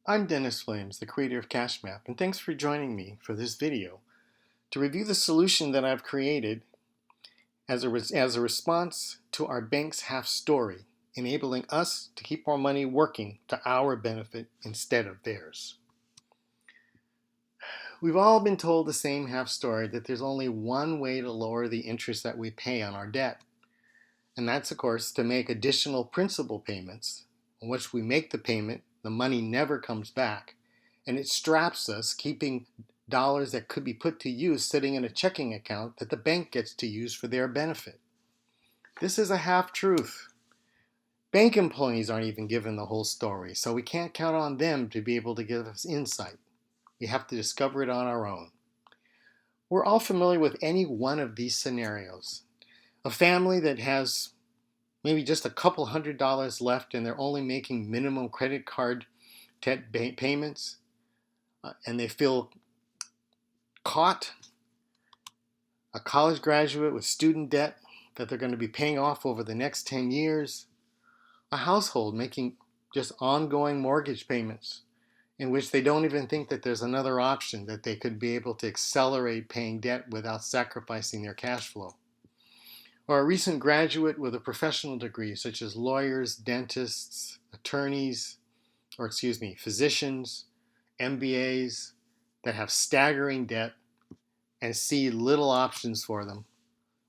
I'm Dennis Williams, the creator of CashMap, and thanks for joining me for this video to review the solution that I've created as a response to our bank's half story, enabling us to keep our money working to our benefit instead of theirs. We've all been told the same half story that there's only one way to lower the interest that we pay on our debt, and that's of course to make additional principal payments. Once we make the payment, the money never comes back, and it straps us, keeping dollars that could be put to use sitting in a checking account that the bank gets to use for their benefit. This is a half-truth. Bank employees aren't even given the whole story, so we can't count on them to be able to give us insight. We have to discover it on our own. We're all familiar with any one of these scenarios. A family that has maybe just a couple $100 left and they're only making minimum credit card payments, and they feel caught. A college graduate with student debt that they're going to be paying off over the next 10 years. A household making just ongoing mortgage payments in which they don't even think that there's another option, that they could be able to accelerate paying debt without sacrificing their cash flow. Or a recent graduate with a professional degree such as lawyers, dentists, attorneys, physicians, MBAs that have staggering debt and see little options for them.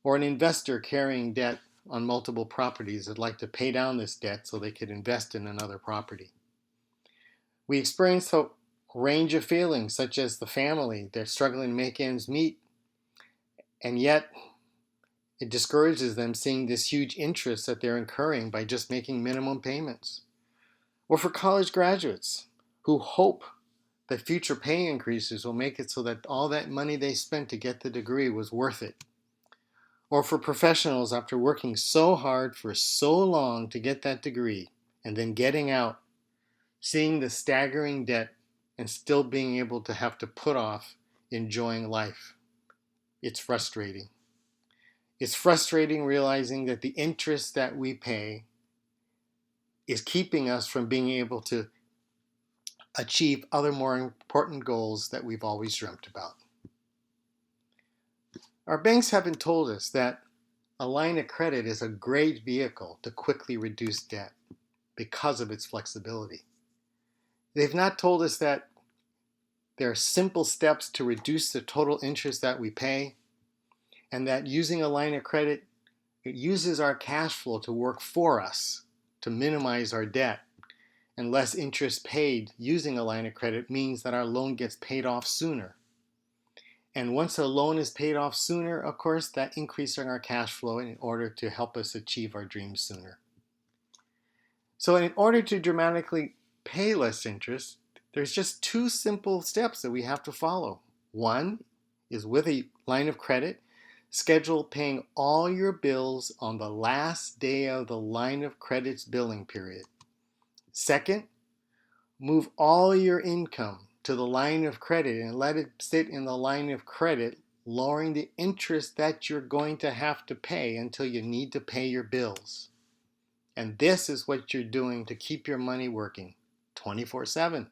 Or an investor carrying debt on multiple properties that'd like to pay down this debt so they could invest in another property. We experience a range of feelings, such as the family, they're struggling to make ends meet, and yet it discourages them seeing this huge interest that they're incurring by just making minimum payments. Or for college graduates who hope that future pay increases will make it so that all that money they spent to get the degree was worth it. Or for professionals after working so hard for so long to get that degree and then getting out, seeing the staggering debt and still being able to have to put off enjoying life. It's frustrating. It's frustrating realizing that the interest that we pay is keeping us from being able to achieve other more important goals that we've always dreamt about. Our banks haven't told us that a line of credit is a great vehicle to quickly reduce debt because of its flexibility. They've not told us that there are simple steps to reduce the total interest that we pay, and that using a line of credit, it uses our cash flow to work for us to minimize our debt, and less interest paid using a line of credit means that our loan gets paid off sooner. And once a loan is paid off sooner, of course, that increases our cash flow in order to help us achieve our dreams sooner. So in order to dramatically pay less interest, there's just two simple steps that we have to follow. One is with a line of credit, schedule paying all your bills on the last day of the line of credit's billing period. Second, move all your income to the line of credit and let it sit in the line of credit, lowering the interest that you're going to have to pay until you need to pay your bills. And this is what you're doing to keep your money working 24/7.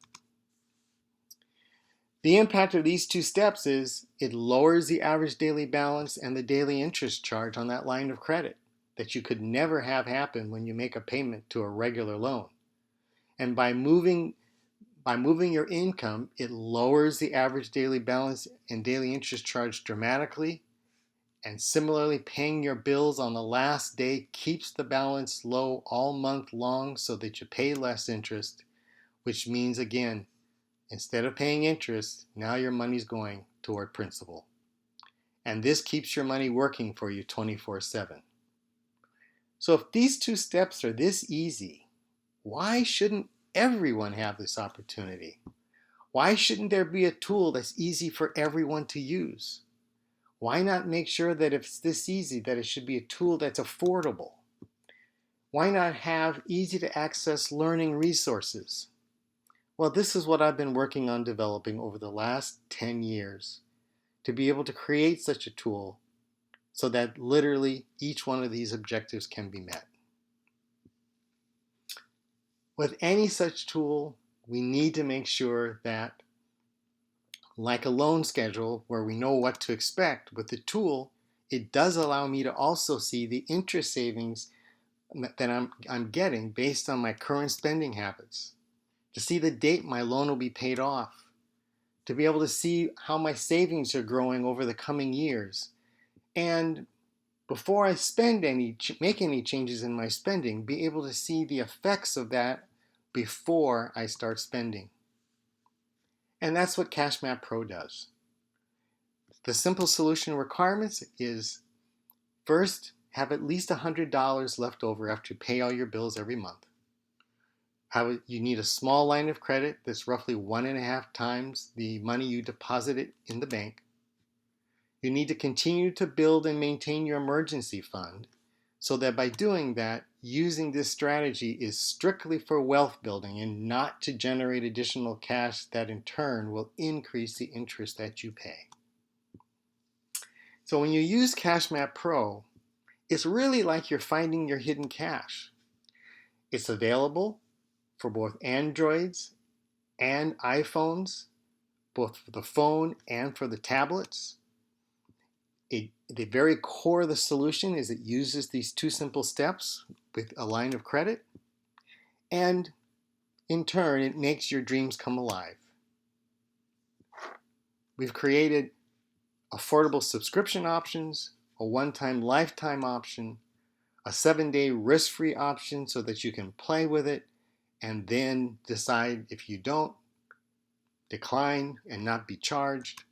The impact of these two steps is it lowers the average daily balance and the daily interest charge on that line of credit that you could never have happen when you make a payment to a regular loan. And by moving your income, it lowers the average daily balance and daily interest charge dramatically. And similarly, paying your bills on the last day keeps the balance low all month long so that you pay less interest, which means, again, instead of paying interest, now your money's going toward principal. And this keeps your money working for you 24/7. So if these two steps are this easy, why shouldn't everyone have this opportunity? Why shouldn't there be a tool that's easy for everyone to use? Why not make sure that if it's this easy, that it should be a tool that's affordable? Why not have easy to access learning resources? Well, this is what I've been working on developing over the last 10 years to be able to create such a tool so that literally each one of these objectives can be met. With any such tool, we need to make sure that, like a loan schedule where we know what to expect, with the tool, it does allow me to also see the interest savings that I'm getting based on my current spending habits, to see the date my loan will be paid off, to be able to see how my savings are growing over the coming years. And before I make any changes in my spending, be able to see the effects of that before I start spending. And that's what CashMap Pro does. The simple solution requirements is, first, have at least $100 left over after you pay all your bills every month. You need a small line of credit that's roughly 1.5 times the money you deposited in the bank. You need to continue to build and maintain your emergency fund, so that by doing that, using this strategy is strictly for wealth building and not to generate additional cash that in turn will increase the interest that you pay. So when you use CashMap Pro, it's really like you're finding your hidden cash. It's available for both Androids and iPhones, both for the phone and for the tablets. The very core of the solution is it uses these two simple steps with a line of credit, and in turn, it makes your dreams come alive. We've created affordable subscription options, a one-time lifetime option, a 7-day risk-free option so that you can play with it and then decide if you don't, decline and not be charged.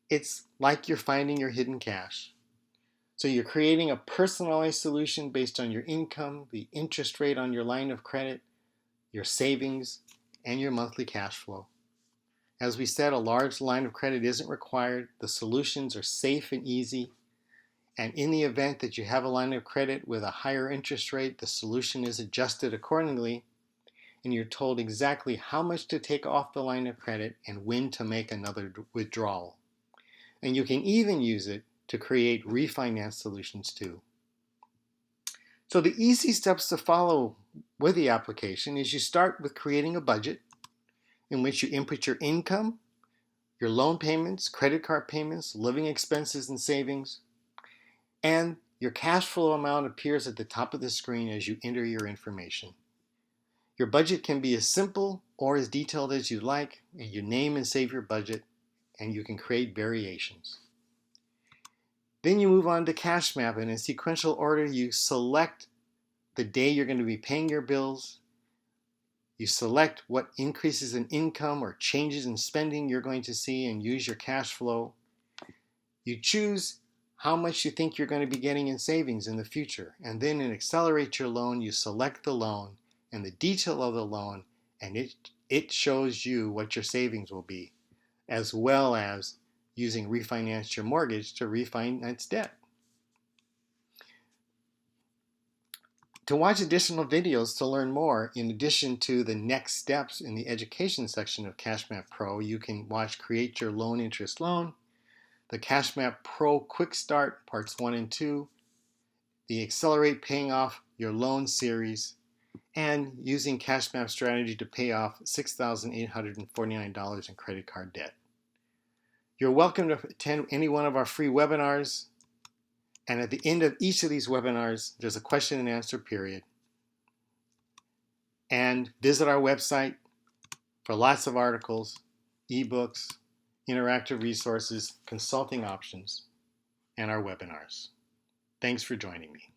It's like you're finding your hidden cash. So you're creating a personalized solution based on your income, the interest rate on your line of credit, your savings, and your monthly cash flow. As we said, a large line of credit isn't required. The solutions are safe and easy. And in the event that you have a line of credit with a higher interest rate, the solution is adjusted accordingly, and you're told exactly how much to take off the line of credit and when to make another withdrawal. And you can even use it to create refinance solutions too. So the easy steps to follow with the application is you start with creating a budget in which you input your income, your loan payments, credit card payments, living expenses and savings, and your cash flow amount appears at the top of the screen as you enter your information. Your budget can be as simple or as detailed as you like, and you name and save your budget, and you can create variations. Then you move on to CashMap, and in sequential order, you select the day you're going to be paying your bills. You select what increases in income or changes in spending you're going to see and use your cash flow. You choose how much you think you're going to be getting in savings in the future. And then in Accelerate Your Loan, you select the loan and the detail of the loan, and it shows you what your savings will be, as well as using Refinance Your Mortgage to refinance debt. To watch additional videos to learn more, in addition to the next steps in the education section of CashMap Pro, you can watch Create Your Loan Interest Loan, the CashMap Pro Quick Start Parts 1 and 2, the Accelerate Paying Off Your Loan series, and using CashMap Strategy to pay off $6,849 in credit card debt. You're welcome to attend any one of our free webinars. And at the end of each of these webinars, there's a question and answer period. And visit our website for lots of articles, ebooks, interactive resources, consulting options, and our webinars. Thanks for joining me.